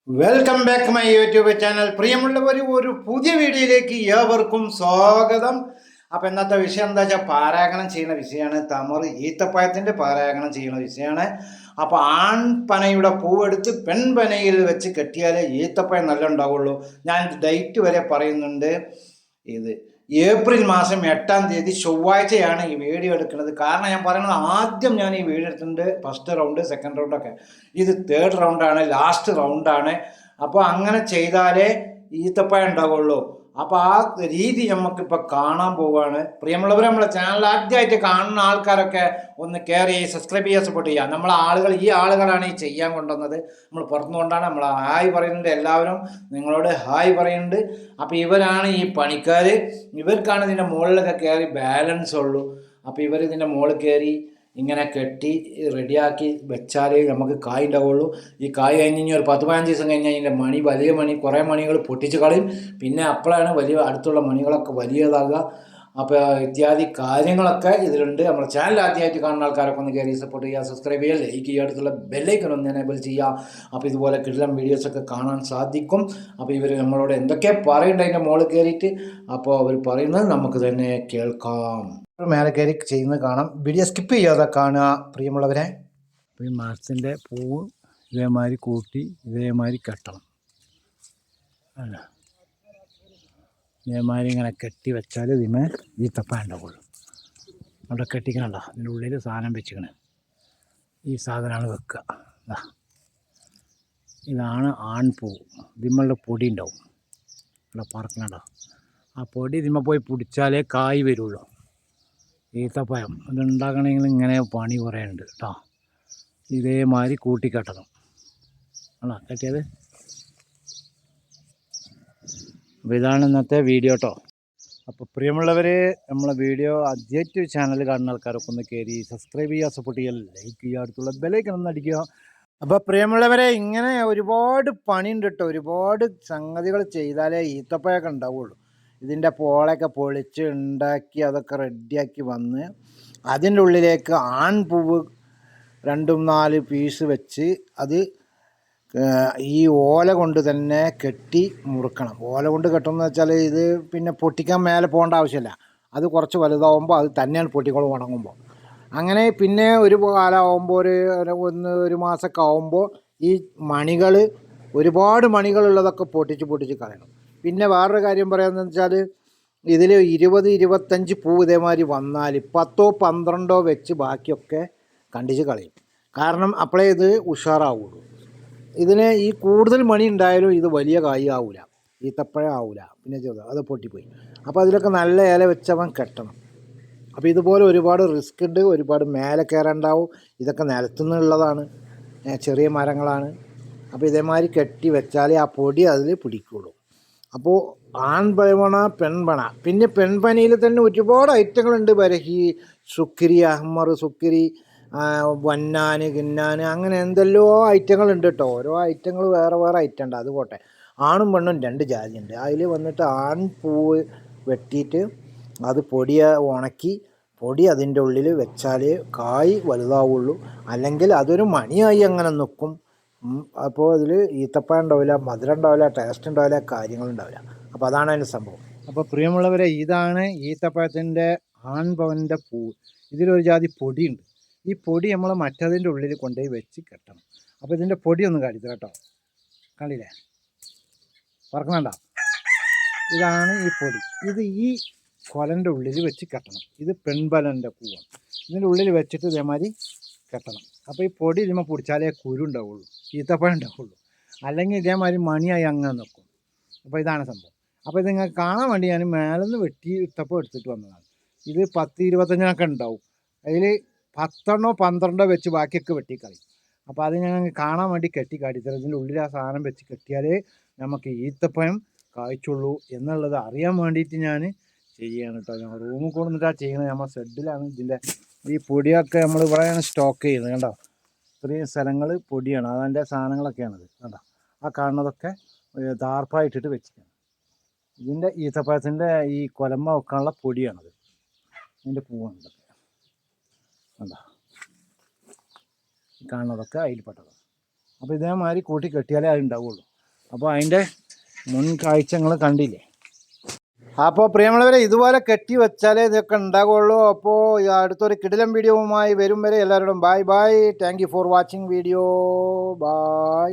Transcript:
Welcome back my YouTube channel. പ്രിയമുള്ളവർ, ഒരു പുതിയ വീഡിയോയിലേക്ക് ഏവർക്കും സ്വാഗതം. അപ്പോൾ ഇന്നത്തെ വിഷയം എന്താ വെച്ചാൽ പാരാഗണം ചെയ്യുന്ന വിഷയമാണ്. തമറ് ഈത്തപ്പഴത്തിൻ്റെ പാരാഗണം ചെയ്യുന്ന വിഷയമാണ്. അപ്പോൾ ആൺപനയുടെ പൂവെടുത്ത് പെൺപനയിൽ വെച്ച് കെട്ടിയാലേ ഈത്തപ്പഴം നല്ല ഉണ്ടാവുള്ളൂ. ഞാൻ ഡേറ്റ് വരെ പറയുന്നുണ്ട്. ഇത് ഏപ്രിൽ മാസം 8-ാം തീയതി ചൊവ്വാഴ്ചയാണ് ഈ വീഡിയോ എടുക്കുന്നത്. കാരണം ഞാൻ പറയുന്നത്, ആദ്യം ഞാൻ ഈ വീഡിയോ എടുത്തിട്ടുണ്ട് ഫസ്റ്റ് റൗണ്ട്, സെക്കൻഡ് റൗണ്ടൊക്കെ. ഇത് തേർഡ് റൗണ്ടാണ്, ലാസ്റ്റ് റൗണ്ടാണ്. അപ്പോൾ അങ്ങനെ ചെയ്താലേ ഈത്തപ്പഴം ഉണ്ടാവുള്ളൂ. അപ്പോൾ ആ രീതി നമുക്കിപ്പോൾ കാണാൻ പോവുകയാണ്. പ്രിയമുള്ളവർ, നമ്മളെ ചാനൽ ആദ്യമായിട്ട് കാണുന്ന ആൾക്കാരൊക്കെ ഒന്ന് കയറി സബ്സ്ക്രൈബ് ചെയ്യാൻ സപ്പോർട്ട് ചെയ്യുക. നമ്മളെ ആളുകൾ, ഈ ആളുകളാണ് ഈ ചെയ്യാൻ കൊണ്ടുവന്നത്. നമ്മൾ പുറത്തുകൊണ്ടാണ് നമ്മൾ ഹായ് പറയുന്നുണ്ട്. എല്ലാവരും നിങ്ങളോട് ഹായ് പറയുന്നുണ്ട്. അപ്പോൾ ഇവരാണ് ഈ പണിക്കാർ. ഇവർക്കാണ് ഇതിൻ്റെ മുകളിലൊക്കെ കയറി ബാലൻസ് ഉള്ളൂ. അപ്പോൾ ഇവർ ഇതിൻ്റെ മുകളിൽ കയറി ഇങ്ങനെ കെട്ടി റെഡിയാക്കി വെച്ചാലേ നമുക്ക് കായ് ഉണ്ടാവുള്ളൂ. ഈ കായ് കഴിഞ്ഞ് കഴിഞ്ഞാൽ ഒരു 10-15 ദിവസം കഴിഞ്ഞാൽ അതിൻ്റെ മണി, വലിയ മണി, കുറേ മണികൾ പൊട്ടിച്ച് കളയും. പിന്നെ അപ്പോഴാണ് വലിയ അടുത്തുള്ള മണികളൊക്കെ വലിയതാകുക. അപ്പോൾ ഇത്യാദി കാര്യങ്ങളൊക്കെ ഇതിലുണ്ട്. നമ്മുടെ ചാനൽ ആദ്യമായിട്ട് കാണുന്ന ആൾക്കാരൊക്കെ ഒന്ന് കയറി സപ്പോർട്ട് ചെയ്യുക, സബ്സ്ക്രൈബ് ചെയ്യുക, ലൈക്ക് ചെയ്യുക, അടുത്തുള്ള ബെല്ലൈക്കൺ ഒന്ന് എനേബിൾ ചെയ്യുക. അപ്പോൾ ഇതുപോലെ കിടിലൻ വീഡിയോസൊക്കെ കാണാൻ സാധിക്കും. അപ്പോൾ ഇവർ നമ്മളോട് എന്തൊക്കെ പറയുന്നുണ്ട് അതിൻ്റെ മുകളിൽ കയറിയിട്ട്. അപ്പോൾ അവർ പറയുന്നത് നമുക്ക് തന്നെ കേൾക്കാം. മേലെ കയറി ചെയ്യുന്നത് കാണാം. വീഡിയോ സ്കിപ്പ് ചെയ്യാതെ കാണുക പ്രിയമുള്ളവരെ. ഈ മരത്തിൻ്റെ പൂവ് ഇതേമാതിരി കൂട്ടി ഇതേമാതിരി കെട്ടണം. അല്ല, ഇതേമാതിരി ഇങ്ങനെ കെട്ടി വെച്ചാൽ ഇതിമേ ഈത്തപ്പഴം ഉണ്ടാവുള്ളൂ. അവിടെ കെട്ടിക്കണല്ലോ, അതിൻ്റെ ഉള്ളിൽ സാധനം വെച്ചിക്കണേ. ഈ സാധനമാണ് വെക്കുക. ഇതാണ് ആൺപൂവ്. ഇതിമ്മളുടെ പൊടി ഉണ്ടാവും, ഇവിടെ പറക്കണല്ലോ. ആ പൊടി ഇതിമ്മ പോയി പിടിച്ചാലേ കായ് വരുള്ളൂ. ഈത്തപ്പഴം അതുണ്ടാക്കണമെങ്കിൽ ഇങ്ങനെ പണി കുറേ ഉണ്ട് കേട്ടോ. ഇതേമാതിരി കൂട്ടിക്കെട്ടണം. ആണോ കെട്ടിയത്? അപ്പോൾ ഇതാണ് ഇന്നത്തെ വീഡിയോ കേട്ടോ. അപ്പോൾ പ്രിയമുള്ളവർ, നമ്മളെ വീഡിയോ ആദ്യമായിട്ട് ചാനൽ കാണുന്ന ആൾക്കാരൊക്കെ ഒന്ന് കയറി സബ്സ്ക്രൈബ് ചെയ്യുക, സപ്പോർട്ട് ചെയ്യുക, ലൈക്ക് ചെയ്യുക, അടുത്തുള്ള ബെല്ലൈക്കൺ ഒന്ന് അടിക്കുക. അപ്പോൾ പ്രിയമുള്ളവരെ, ഇങ്ങനെ ഒരുപാട് പണിയുണ്ട് കേട്ടോ. ഒരുപാട് സംഗതികൾ ചെയ്താലേ ഈത്തപ്പഴമൊക്കെ ഉണ്ടാവുള്ളൂ. ഇതിൻ്റെ പോളയൊക്കെ പൊളിച്ച് ഉണ്ടാക്കി അതൊക്കെ റെഡിയാക്കി വന്ന് അതിൻ്റെ ഉള്ളിലേക്ക് ആൺപൂവ് 2-4 പീസ് വെച്ച് അത് ഈ ഓല കൊണ്ട് തന്നെ കെട്ടി മുറുക്കണം. ഓല കൊണ്ട് കെട്ടുമെന്ന് വെച്ചാൽ ഇത് പിന്നെ പൊട്ടിക്കാൻ മേലെ പോകേണ്ട ആവശ്യമില്ല. അത് കുറച്ച് വലുതാവുമ്പോൾ അത് തന്നെയാണ് പൊട്ടിക്കോളും ഉണങ്ങുമ്പോൾ. അങ്ങനെ പിന്നെ ഒരു കാലമാകുമ്പോൾ ഒരു മാസമൊക്കെ ആകുമ്പോൾ ഈ മണികൾ, ഒരുപാട് മണികളുള്ളതൊക്കെ പൊട്ടിച്ച് കളയണം. പിന്നെ വേറൊരു കാര്യം പറയാമെന്ന് വെച്ചാൽ, ഇതിൽ 20-25 പൂവ് ഇതേമാതിരി വന്നാൽ 10-12 വെച്ച് ബാക്കിയൊക്കെ കണ്ടിച്ച് കളയും. കാരണം അപ്പോഴേ ഇത് ഉഷാറാവുള്ളൂ. ഇതിന് ഈ കൂടുതൽ മണി ഉണ്ടായാലും ഇത് വലിയ കായ് ആവില്ല, ഈത്തപ്പഴം ആവില്ല. പിന്നെ അത് പൊട്ടിപ്പോയി. അപ്പോൾ അതിലൊക്കെ നല്ല ഇല വെച്ചവൻ കെട്ടണം. അപ്പോൾ ഇതുപോലെ ഒരുപാട് റിസ്ക് ഉണ്ട്. ഒരുപാട് മേലെ കയറാണ്ടാവും. ഇതൊക്കെ നിലത്തുനിന്നുള്ളതാണ്, ചെറിയ മരങ്ങളാണ്. അപ്പോൾ ഇതേമാതിരി കെട്ടി വെച്ചാലേ ആ പൊടി അതിൽ പിടിക്കുള്ളൂ. അപ്പോൾ ആൺപന, പെൺപന. പിന്നെ പെൺപനയിൽ തന്നെ ഒരുപാട് ഐറ്റങ്ങളുണ്ട്. ബരഹി, സുക്കിരി, അഹ്മർ, സുക്കിരി, വന്നാന്, ഗിന്നാന്, അങ്ങനെ എന്തെല്ലോ ഐറ്റങ്ങളുണ്ട് കേട്ടോ. ഓരോ ഐറ്റങ്ങൾ വേറെ വേറെ ഐറ്റം ഉണ്ട്. അത് പോട്ടെ, ആണും പെണ്ണും 2 ജാതിയുണ്ട്. അതിൽ വന്നിട്ട് ആൺപൂവ് വെട്ടിയിട്ട് അത് പൊടിയെ ഉണക്കി പൊടി അതിൻ്റെ ഉള്ളിൽ വെച്ചാൽ കായ് വലുതാവുള്ളൂ. അല്ലെങ്കിൽ അതൊരു മണിയായി അങ്ങനെ നിൽക്കും. അപ്പോൾ അതിൽ ഈത്തപ്പഴം ഉണ്ടാവില്ല, മധുരം ഉണ്ടാവില്ല, ടേസ്റ്റ് ഉണ്ടാവില്ല, കാര്യങ്ങളുണ്ടാവില്ല. അപ്പോൾ അതാണ് അതിൻ്റെ സംഭവം. അപ്പോൾ പ്രിയമുള്ളവരെ, ഇതാണ് ഈത്തപ്പഴത്തിൻ്റെ ആൺപവൻ്റെ പൂവ്. ഇതിലൊരു ജാതി പൊടിയുണ്ട്. ഈ പൊടി നമ്മൾ മറ്റതിൻ്റെ ഉള്ളിൽ കൊണ്ടുപോയി വെച്ച് കെട്ടണം. അപ്പോൾ ഇതിൻ്റെ പൊടി ഒന്ന് കാണിച്ചു കേട്ടോ. കണ്ടില്ലേ, പറക്കണണ്ട? ഇതാണ് ഈ പൊടി. ഇത് ഈ കൊലൻ്റെ ഉള്ളിൽ വെച്ച് കെട്ടണം. ഇത് പെൺപലൻ്റെ പൂവാണ്. ഇതിൻ്റെ ഉള്ളിൽ വെച്ചിട്ട് ഇതേമാതിരി കെട്ടണം. അപ്പോൾ ഈ പൊടി ഇതിമ പിടിച്ചാലേ കുരു ഉണ്ടാവുള്ളൂ, ഈത്തപ്പഴം ഉണ്ടാവുള്ളൂ. അല്ലെങ്കിൽ ഇതേമാതിരി മണിയായി അങ്ങനെ നിൽക്കും. അപ്പോൾ ഇതാണ് സംഭവം. അപ്പോൾ ഇത് നിങ്ങൾക്ക് കാണാൻ വേണ്ടി ഞാൻ മേലെ നിന്ന് വെട്ടി ഇട്ടപ്പോൾ എടുത്തിട്ട് വന്നതാണ്. ഇത് 10-25 ഉണ്ടാവും. അതിൽ 10-12 വെച്ച് ബാക്കിയൊക്കെ വെട്ടിക്കളയും. അപ്പോൾ അത് ഞങ്ങൾ കാണാൻ വേണ്ടി കെട്ടി കാട്ടിത്തരാം. ഇതിൻ്റെ ഉള്ളിൽ ആ സാധനം വെച്ച് കെട്ടിയാലേ നമുക്ക് ഈത്തപ്പഴം കായ്ച്ചുള്ളൂ എന്നുള്ളത് അറിയാൻ വേണ്ടിയിട്ട് ഞാൻ ചെയ്യുകയാണ് കേട്ടോ. ഞങ്ങൾ റൂമിൽ കൊണ്ടുവന്നിട്ടാണ് ചെയ്യുന്നത്. നമ്മൾ ഷെഡിലാണ് ഇതിൻ്റെ ഈ പൊടിയൊക്കെ നമ്മൾ ഇവിടെയാണ് സ്റ്റോക്ക് ചെയ്യുന്നത്. കണ്ടോ, ഇത്രയും സ്ഥലങ്ങൾ പൊടിയാണ്, അതിൻ്റെ സാധനങ്ങളൊക്കെയാണത്. കണ്ടോ, ആ കാണുന്നതൊക്കെ താർപ്പായിട്ടിട്ട് വെച്ചിട്ടാണ്. ഇതിൻ്റെ ഈത്തപ്പഴത്തിൻ്റെ ഈ കൊലമ്മ വെക്കാനുള്ള പൊടിയാണത്. ഇതിൻ്റെ പൂവാണ്. കണ്ടോ, കാണുന്നതൊക്കെ അതിൽപ്പെട്ടതാണ്. അപ്പോൾ ഇതേമാതിരി കൂട്ടി കെട്ടിയാലേ അത് ഉണ്ടാവുള്ളൂ. അപ്പോൾ അതിൻ്റെ മുൻ കാഴ്ചകൾ കണ്ടില്ലേ. അപ്പോൾ പ്രിയമുള്ളവരെ ഇതുപോലെ കെട്ടി വെച്ചാലേ ഇതൊക്കെ ഉണ്ടാകുള്ളൂ. അപ്പോൾ അടുത്തൊരു കിടിലൻ വീഡിയോവുമായി വരും വരെ എല്ലാവരോടും bye bye. Thank you for watching video. By.